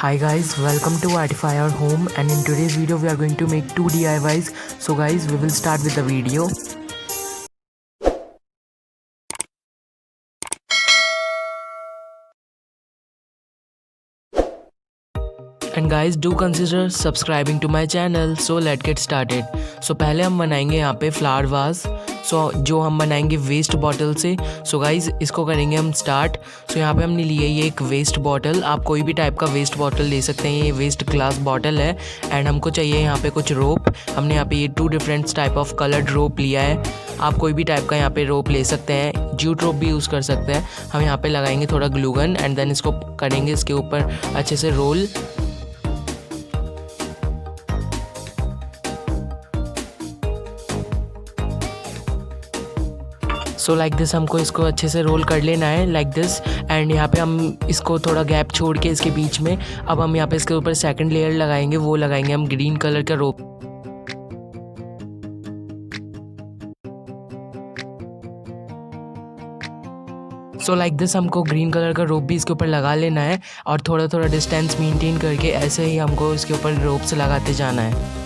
Hi guys, welcome to Artify Our Home, and in today's video we are going to make two DIYs. So guys, we will start with the video. And guys, do consider subscribing to my channel. So let's get started. So पहले हम बनाएंगे यहाँ पे flower was. जो हम बनाएंगे waste bottle से. So guys इसको करेंगे हम स्टार्ट. सो यहाँ पे हमने लिए ये एक वेस्ट बॉटल. आप कोई भी टाइप का वेस्ट बॉटल ले सकते हैं. ये वेस्ट ग्लास बॉटल है. एंड हमको चाहिए यहाँ पे कुछ रोप. हमने यहाँ पे ये 2 डिफरेंट टाइप ऑफ कलर्ड रोप लिया है. आप कोई भी टाइप का यहाँ पे रोप ले सकते हैं. जूट रोप भी यूज़ कर सकते हैं. हम यहाँ पे लगाएंगे थोड़ा ग्लूगन एंड देन इसको करेंगे इसके ऊपर अच्छे से रोल. सो लाइक दिस हमको इसको अच्छे से रोल कर लेना है लाइक दिस. एंड यहाँ पे हम इसको थोड़ा गैप छोड़ के इसके बीच में अब हम यहाँ पे इसके ऊपर सेकंड लेयर लगाएंगे. वो लगाएंगे हम ग्रीन कलर का रोप. सो लाइक दिस हमको ग्रीन कलर का रोप भी इसके ऊपर लगा लेना है और थोड़ा थोड़ा डिस्टेंस मेंटेन करके ऐसे ही हमको इसके ऊपर रोप से लगाते जाना है.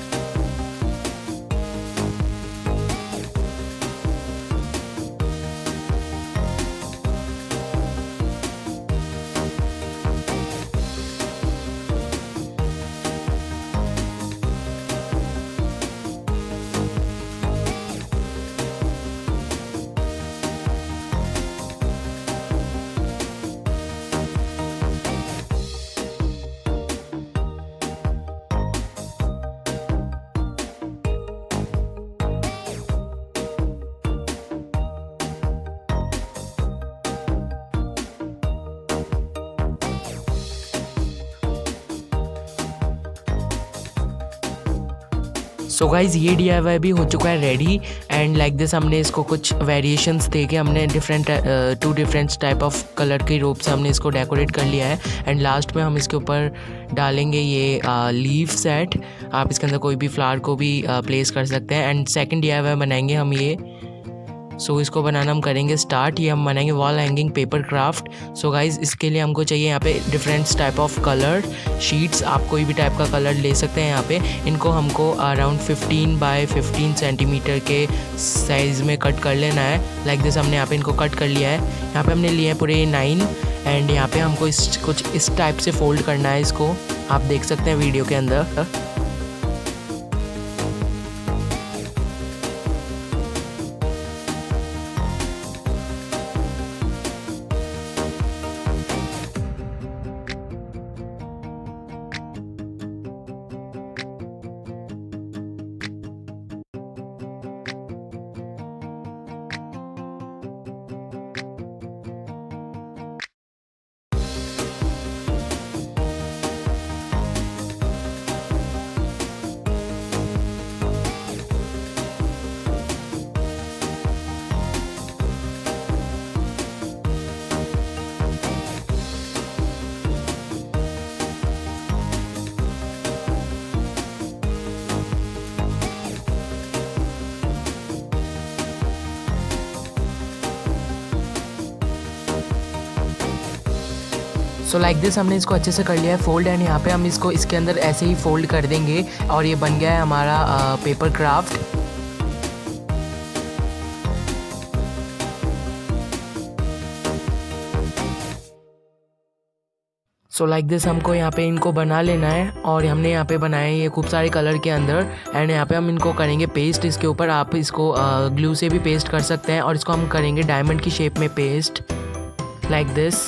सो गाइज़ ये DIY भी हो चुका है रेडी. एंड लाइक दिस हमने इसको कुछ वेरिएशंस दे के हमने two different type of colour के रोप से हमने इसको डेकोरेट कर लिया है. एंड लास्ट में हम इसके ऊपर डालेंगे ये लीफ सेट. आप इसके अंदर कोई भी फ्लावर को भी प्लेस कर सकते हैं. एंड सेकंड DIY बनाएंगे हम ये. सो इसको बनाना हम करेंगे स्टार्ट. ये हम बनाएंगे wall hanging paper craft. So guys इसके लिए हमको चाहिए यहाँ पे different type of colour sheets. आप कोई भी टाइप का कलर ले सकते हैं. यहाँ पे इनको हमको अराउंड 15 बाय 15 सेंटीमीटर के साइज़ में कट कर लेना है. लाइक दिस हमने यहाँ पे इनको कट कर लिया है. यहाँ पे हमने लिए हैं पूरे 9. एंड यहाँ पे हमको कुछ इस टाइप से फोल्ड करना है इसको. आप देख सकते हैं वीडियो के अंदर. सो लाइक दिस हमने इसको अच्छे से कर लिया है फोल्ड. एंड यहाँ पे हम इसको इसके अंदर ऐसे ही फोल्ड कर देंगे और ये बन गया है हमारा paper craft. So like this हमको यहाँ पे इनको बना लेना है. और हमने यहाँ पे बनाए हैं ये खूब सारे कलर के अंदर. एंड यहाँ पे हम इनको करेंगे पेस्ट इसके ऊपर. आप इसको ग्लू से भी पेस्ट कर सकते हैं. और इसको हम करेंगे डायमंड की शेप में paste like this.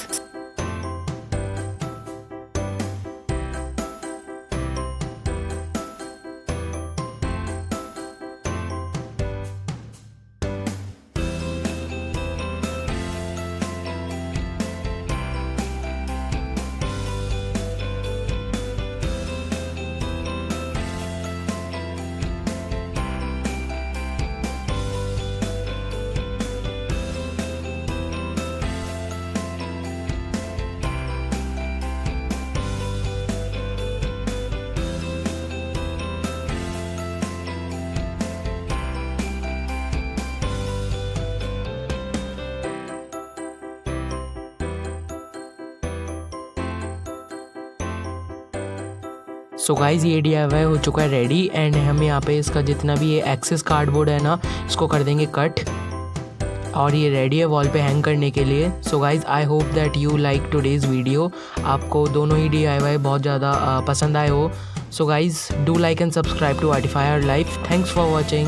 So guys ये DIY हो चुका है रेडी एंड हम यहाँ पे इसका जितना भी ये एक्सेस कार्डबोर्ड है ना इसको कर देंगे कट और ये रेडी है वॉल पे हैंग करने के लिए। So guys I hope that you like today's video. आपको दोनों ही DIY बहुत ज़्यादा पसंद आए हो। So guys do like and subscribe to Artify our life. Thanks for watching.